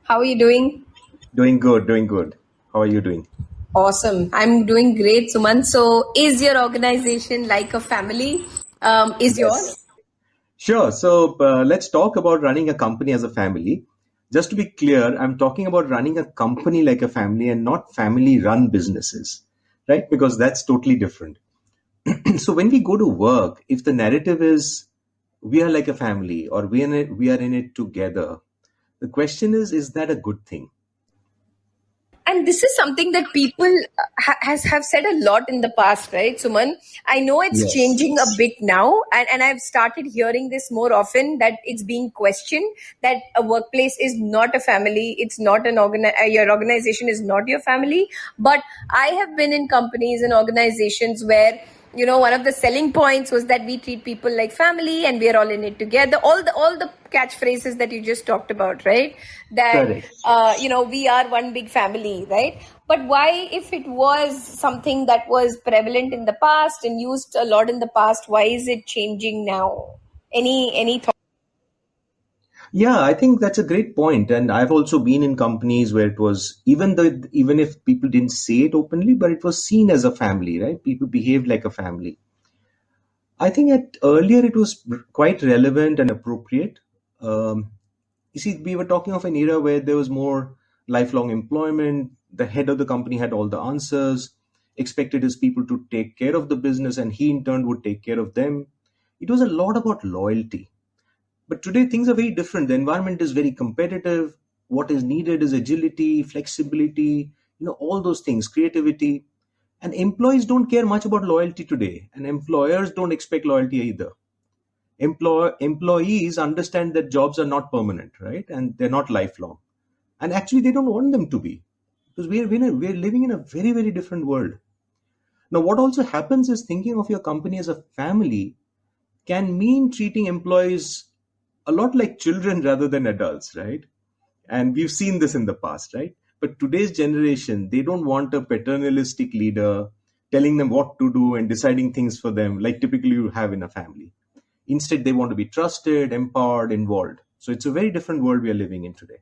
How are you doing? Doing good, doing good. How are you doing? Awesome. I'm doing great, Suman. So, is your organization like a family? Is Yes. yours? Sure. So let's talk about running a company as a family. Just to be clear, I'm talking about running a company like a family and not family run businesses, right? Because that's totally different. So when we go to work, if the narrative is we are like a family or we are in it together, the question is that a good thing? And this is something that people have said a lot in the past, right, Suman? I know it's Yes. changing a bit now, and I've started hearing this more often that it's being questioned that a workplace is not a family, it's not your organization is not your family. But I have been in companies and organizations where one of the selling points was that we treat people like family and we are all in it together, all the catchphrases that you just talked about, right? That Correct. we are one big family, right? But why, if it was something that was prevalent in the past and used a lot in the past, why is it changing now? Any thought? Yeah, I think that's a great point. And I've also been in companies where it was even if people didn't say it openly, but it was seen as a family, right? People behaved like a family. I think at earlier it was quite relevant and appropriate. Um, you see, we were talking of an era where there was more lifelong employment. The head of the company had all the answers, expected his people to take care of the business, and he in turn would take care of them. It was a lot about loyalty. But today things are very different. The environment is very competitive. What is needed is agility, flexibility, all those things, creativity. And employees don't care much about loyalty today, and employers don't expect loyalty either. Employees understand that jobs are not permanent, right? And they're not lifelong. And actually, they don't want them to be, because we're living in a very, very different world. Now, what also happens is thinking of your company as a family can mean treating employees a lot like children rather than adults, right? And we've seen this in the past, right? But today's generation, they don't want a paternalistic leader telling them what to do and deciding things for them like typically you have in a family. Instead, they want to be trusted, empowered, involved. So it's a very different world we are living in today.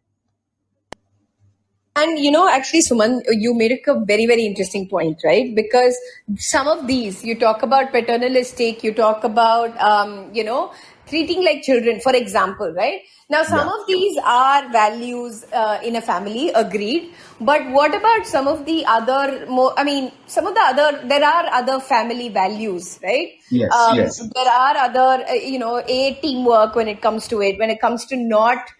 And actually, Suman, you made a very, very interesting point, right? Because some of these, you talk about paternalistic, you talk about, treating like children, for example, right? Now, some Yeah. of these are values in a family, agreed. But what about some of the other more, I mean, there are other family values, right? Yes, yes. There are other, teamwork when it comes to it, when it comes to not,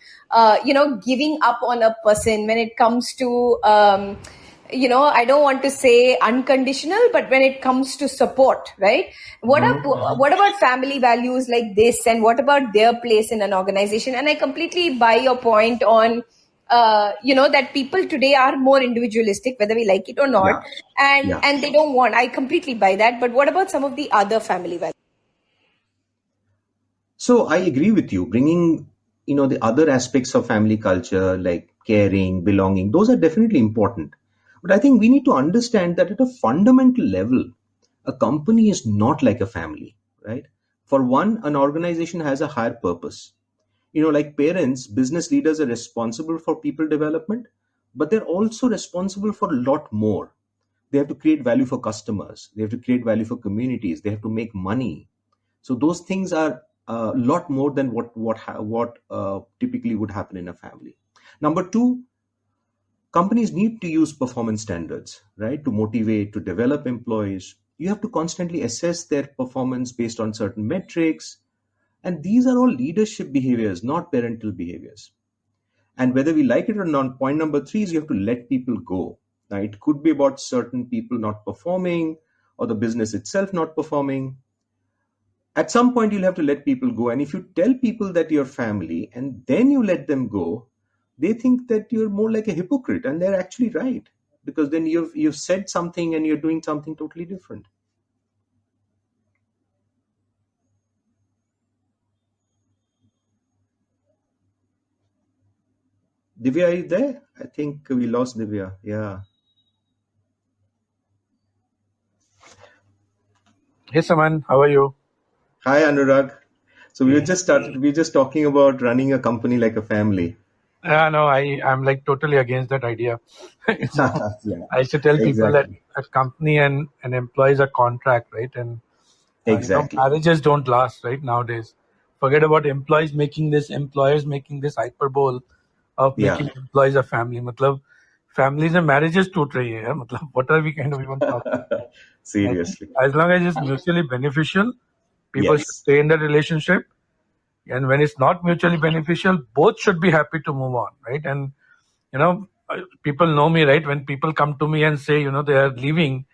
giving up on a person, when it comes to, I don't want to say unconditional, but when it comes to support, right? What about family values like this, and what about their place in an organization? And I completely buy your point on, that people today are more individualistic, whether we like it or not, Yeah, and yeah. and they don't want. I completely buy that. But what about some of the other family values? So I agree with you. Bringing, the other aspects of family culture like caring, belonging, those are definitely important. But I think we need to understand that at a fundamental level, a company is not like a family, right? For one, an organization has a higher purpose. Like parents, business leaders are responsible for people development, but they're also responsible for a lot more. They have to create value for customers, they have to create value for communities, they have to make money. So those things are a lot more than what typically would happen in a family. Number two, companies need to use performance standards, right, to motivate, to develop employees. You have to constantly assess their performance based on certain metrics, and these are all leadership behaviors, not parental behaviors. And whether we like it or not, point number three is you have to let people go. Now, it could be about certain people not performing or the business itself not performing. At some point, you'll have to let people go. And if you tell people that you're family and then you let them go, they think that you're more like a hypocrite. And they're actually right. Because then you've said something and you're doing something totally different. Divya, are you there? I think we lost Divya. Yeah. Hey Saman, how are you? Hi, Anurag. So we were Hey. just started. We were just talking about running a company like a family. No, I'm like totally against that idea. So Yeah, I used to tell people that exactly. a company and an employee is a contract, right? And Exactly. marriages don't last, right? Nowadays, forget about employees making this, employers making this hyperbole of Yeah. making employees a family. मतलब families and marriages टूट रही है यार. मतलब what are we kind of even talking? I think Seriously. as long as it's mutually beneficial, people should Yes. stay in the relationship. And when it's not mutually beneficial, both should be happy to move on, right? And people know me, right? When people come to me and say, they are leaving,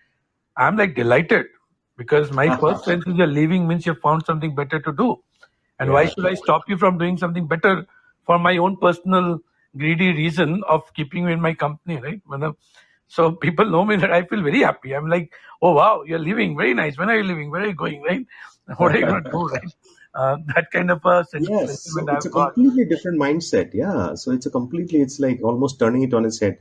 I'm like delighted, because my first sense is you're leaving means you've found something better to do. And why Yeah. should I stop you from doing something better for my own personal greedy reason of keeping you in my company, right? So people know me that I feel very happy. I'm like, oh wow, you're leaving. Very nice. When are you leaving? Where are you going, right? What are you going to do, right? That kind of a Yes. sentiment So it's I've a got. completely different mindset. Yeah. So it's like almost turning it on its head.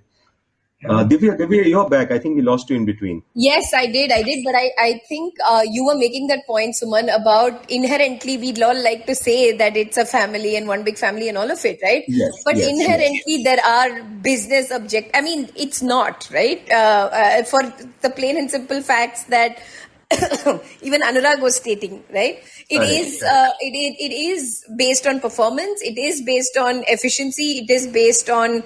Yeah. Divya, you're back. I think we lost you in between. Yes, I did, but I think you were making that point, Suman, about inherently we'd all like to say that it's a family and one big family and all of it, right? Yes. But Yes. Yes. inherently there are business object. I mean, it's not, right? For the plain and simple facts that even Anurag was stating, right? Correct. Correct. It is based on performance. It is based on efficiency. It is based on,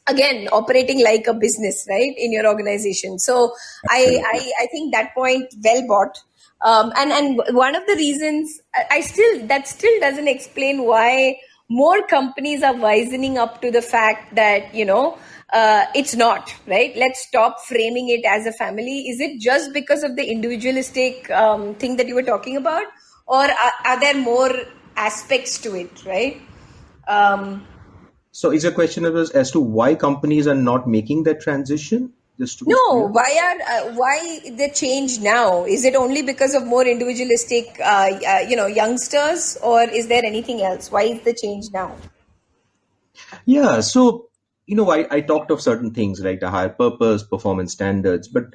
again, operating like a business, right, in your organization. So Absolutely. I think that point well bought. And one of the reasons I still, that still doesn't explain why more companies are wisening up to the fact that, it's not right. Let's stop framing it as a family. Is it just because of the individualistic thing that you were talking about, or are there more aspects to it, right? um, So is a question of as to why companies are not making that transition? Just to be No, clear. why the change now? Is it only because of more individualistic, youngsters, or is there anything else? Why is the change now? Yeah. So I talked of certain things like the higher purpose, performance standards, but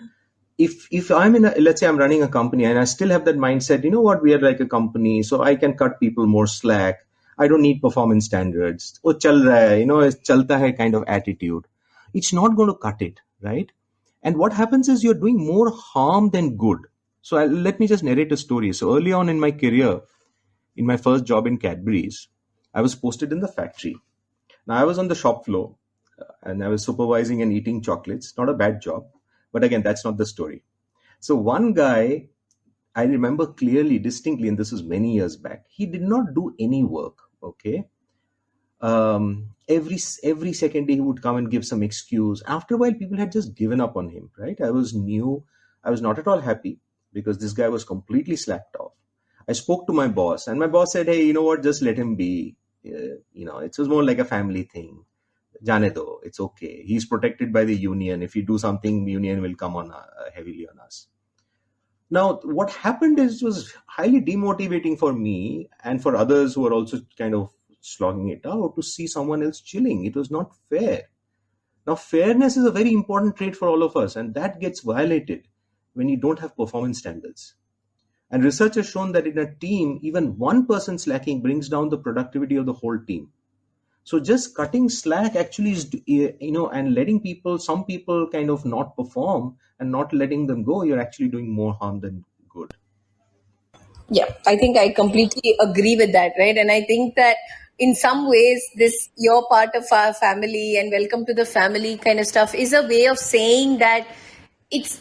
if I'm let's say I'm running a company and I still have that mindset, you know what, we are like a company, so I can cut people more slack. I don't need performance standards. Oh, chal raha hai, it's chalta hai kind of attitude. It's not going to cut it, right? And what happens is you're doing more harm than good. So let me just narrate a story. So early on in my career, in my first job in Cadbury's, I was posted in the factory. Now I was on the shop floor and I was supervising and eating chocolates. Not a bad job. But again, that's not the story. So one guy, I remember clearly, distinctly, and this was many years back, he did not do any work. Okay. Every second day he would come and give some excuse. After a while, people had just given up on him, right? I was new. I was not at all happy because this guy was completely slacked off. I spoke to my boss, and my boss said, "Hey, you know what? Just let him be. It was more like a family thing. Jane do, it's okay. He's protected by the union. If you do something, union will come on heavily on us." Now, what happened is it was highly demotivating for me and for others who are also kind of slogging it out to see someone else chilling. It was not fair. Now, fairness is a very important trait for all of us, and that gets violated when you don't have performance standards. And research has shown that in a team, even one person slacking brings down the productivity of the whole team. So just cutting slack actually is, and letting some people kind of not perform and not letting them go, you're actually doing more harm than good. Yeah, I think I completely agree with that, right? And I think that in some ways, this you're part of our family and welcome to the family kind of stuff is a way of saying that it's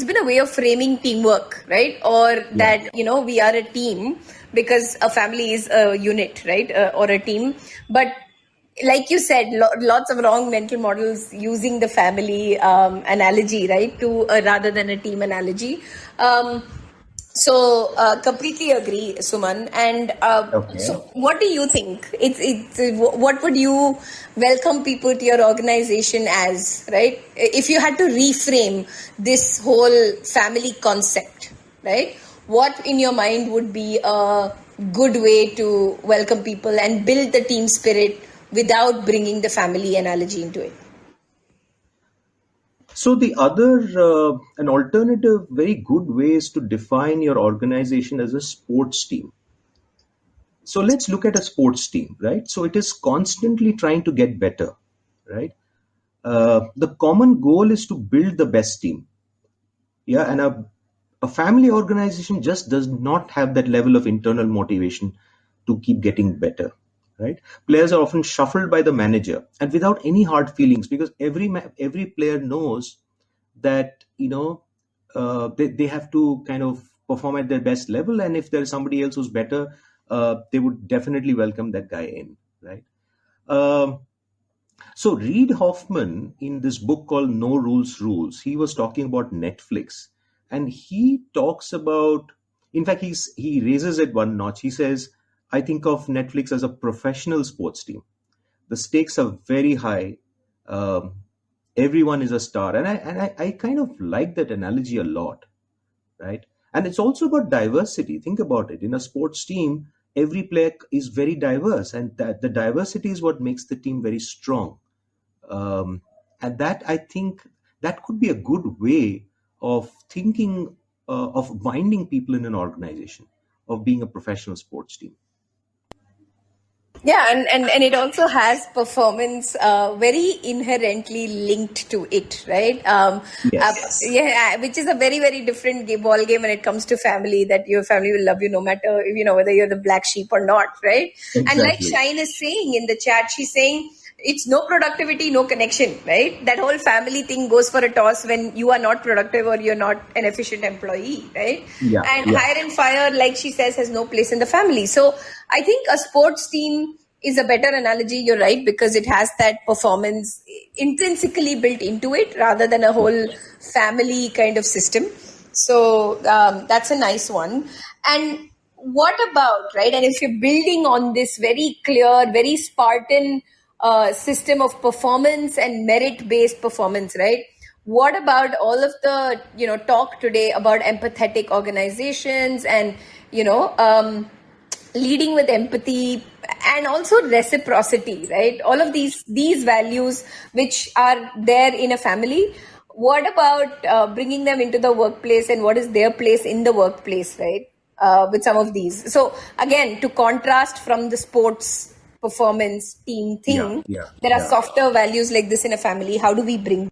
been a way of framing teamwork, right? Or Yeah. that we are a team because a family is a unit, right? Or a team, but like you said, lots of wrong mental models using the family analogy, right, to rather than a team analogy. So completely agree, Suman. And so, Okay. what do you think? What would you welcome people to your organization as, right? If you had to reframe this whole family concept, right? What in your mind would be a good way to welcome people and build the team spirit without bringing the family analogy into it? So an alternative, very good way is to define your organization as a sports team. So let's look at a sports team, right? So it is constantly trying to get better, right? The common goal is to build the best team. Yeah, and a family organization just does not have that level of internal motivation to keep getting better, right? Players are often shuffled by the manager and without any hard feelings, because every player knows that they have to kind of perform at their best level, and if there's somebody else who's better, they would definitely welcome that guy in, right? um, so Reid Hoffman, in this book called No Rules Rules, he was talking about Netflix, and he talks about, in fact, he raises it one notch. He says, I think of Netflix as a professional sports team. The stakes are very high. um, Everyone is a star, and I kind of like that analogy a lot, right? And it's also about diversity. Think about it. In a sports team, every player is very diverse, and that the diversity is what makes the team very strong. And that, I think, that could be a good way of thinking, of binding people in an organization, of being a professional sports team. Yeah, and it also has performance very inherently linked to it, right? Yes, Yeah, which is a very, very different ball game when it comes to family, that your family will love you no matter, whether you're the black sheep or not, right? And like exactly. Shine is saying in the chat, she's saying it's no productivity, no connection, right? That whole family thing goes for a toss when you are not productive or you're not an efficient employee, right? Yeah, And yeah, hire and fire, like she says, has no place in the family. So I think a sports team is a better analogy, you're right, because it has that performance intrinsically built into it rather than a yeah, whole family kind of system. So that's a nice one. And what about, right? And if you're building on this very clear, very Spartan system of performance and merit-based performance, right? What about all of the talk today about empathetic organizations and leading with empathy and also reciprocity, right? All of these values which are there in a family. What about bringing them into the workplace, and what is their place in the workplace, right? With some of these. So again, to contrast from the sports performance team yeah, thing, yeah, there are yeah. softer values like this in a family. How do we bring?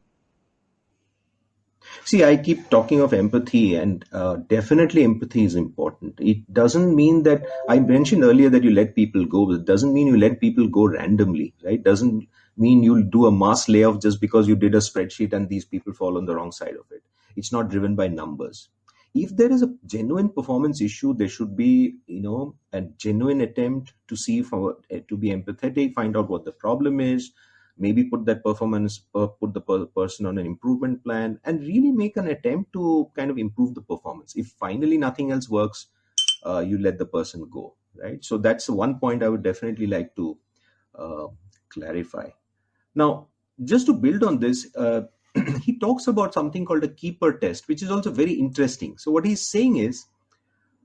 See, I keep talking of empathy, and definitely empathy is important. It doesn't mean that, I mentioned earlier that you let people go, but it doesn't mean you let people go randomly, right? Doesn't mean you'll do a mass layoff just because you did a spreadsheet and these people fall on the wrong side of it. It's not driven by numbers. If there is a genuine performance issue, there should be, a genuine attempt to see, to be empathetic, find out what the problem is, maybe put the person on an improvement plan, and really make an attempt to kind of improve the performance. If finally nothing else works, you let the person go, right? So that's one point I would definitely like to uh, clarify. Now, just to build on this, he talks about something called a keeper test, which is also very interesting. So what he's saying is,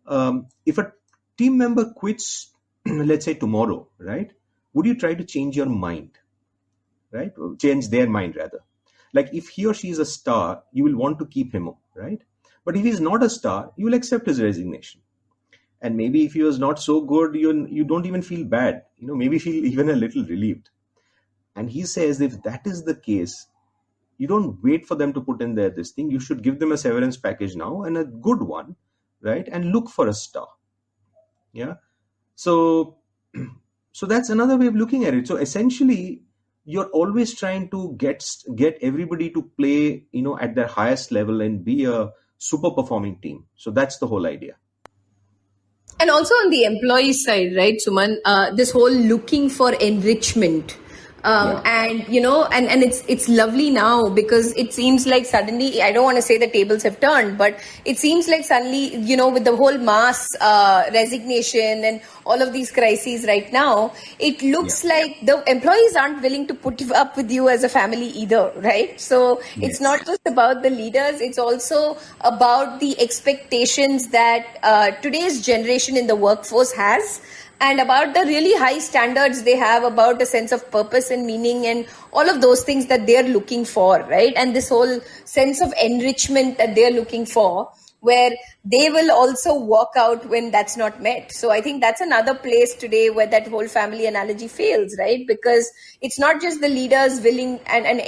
if a team member quits, let's say tomorrow, right, would you try to change your mind, right? Change their mind rather. Like if he or she is a star, you will want to keep him, right? But if he's not a star, you will accept his resignation. And maybe if he was not so good, you don't even feel bad. Maybe feel even a little relieved. And he says, if that is the case, you don't wait for them to put in there this thing. You should give them a severance package now, and a good one, right? And look for a star. Yeah. So so that's another way of looking at it. So essentially, you're always trying to get everybody to play, at their highest level and be a super performing team. So that's the whole idea. And also on the employee side, right, Suman, this whole looking for enrichment. Yeah. And and it's lovely now because it seems like suddenly, I don't want to say the tables have turned, but it seems like suddenly, with the whole mass resignation and all of these crises right now, it Yeah. looks like the employees aren't willing to put up with you as a family either, right? So it's Yes. not just about the leaders, it's also about the expectations that today's generation in the workforce has, and about the really high standards they have about a sense of purpose and meaning and all of those things that they're looking for, right? And this whole sense of enrichment that they're looking for, where they will also walk out when that's not met. So I think that's another place today where that whole family analogy fails, right? Because it's not just the leaders willing and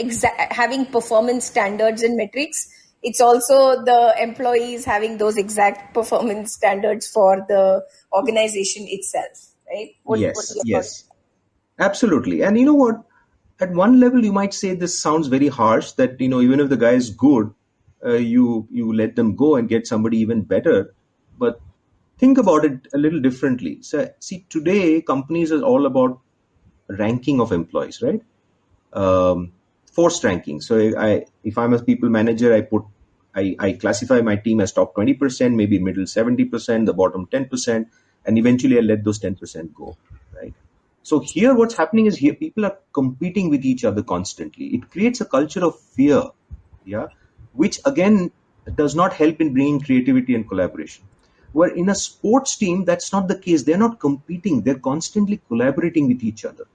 having performance standards and metrics. It's also the employees having those exact performance standards for the organization itself, right? What are Yes, your thoughts? yes, absolutely. And you know what? At one level, you might say this sounds very harsh that, even if the guy is good, you let them go and get somebody even better. But think about it a little differently. So, see, today companies are all about ranking of employees, right? um, Forced ranking. So if I'm a people manager, I classify my team as top 20%, maybe middle 70%, the bottom 10%, and eventually I let those 10% go, right? So here, what's happening is here people are competing with each other constantly. It creates a culture of fear, yeah, which again does not help in bringing creativity and collaboration. Where in a sports team, that's not the case. They're not competing; they're constantly collaborating with each other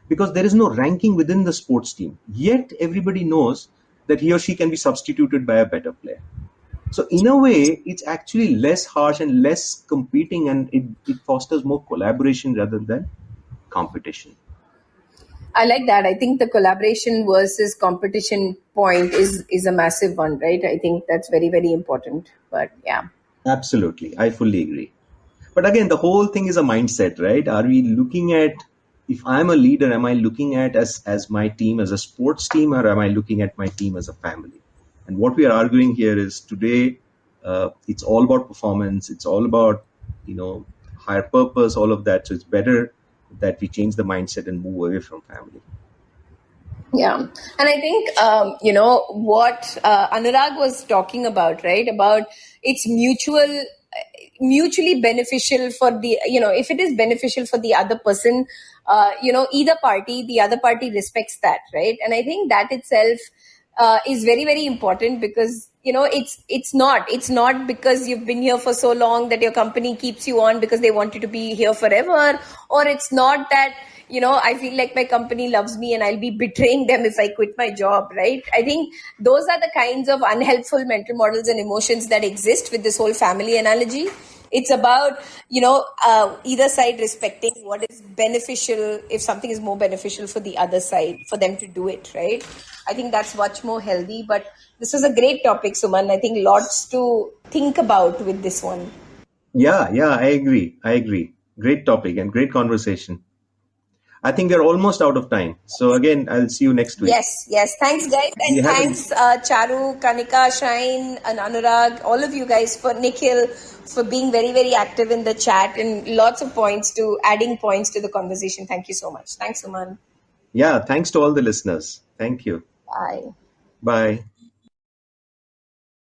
because there is no ranking within the sports team. Yet everybody knows that he or she can be substituted by a better player. So in a way, it's actually less harsh and less competing, and it fosters more collaboration rather than competition. I like that. I think the collaboration versus competition point is a massive one, right? I think that's very, very important. But yeah. Absolutely. I fully agree. But again, the whole thing is a mindset, right? Are we looking at, if I'm a leader, am I looking at as my team as a sports team, or am I looking at my team as a family? And what we are arguing here is today, it's all about performance. It's all about, higher purpose, all of that. So it's better that we change the mindset and move away from family. Yeah. And I think, what Anurag was talking about, right? About it's mutually beneficial for the, if it is beneficial for the other person, either party, the other party respects that, right? And I think that itself is very, very important because, it's not because you've been here for so long that your company keeps you on because they want you to be here forever, or it's not that I feel like my company loves me and I'll be betraying them if I quit my job, right? I think those are the kinds of unhelpful mental models and emotions that exist with this whole family analogy. It's about, either side respecting what is beneficial, if something is more beneficial for the other side, for them to do it, right? I think that's much more healthy. But this was a great topic, Suman. I think lots to think about with this one. Yeah, yeah, I agree. I agree. Great topic and great conversation. I think we're almost out of time. So again, I'll see you next week. Yes, yes. Thanks, guys. We And have a thanks, Charu, Kanika, Shine, and Anurag, all of you guys, for Nikhil, for being very, very active in the chat and lots of adding points to the conversation. Thank you so much. Thanks, Suman. Yeah, thanks to all the listeners. Thank you. Bye. Bye.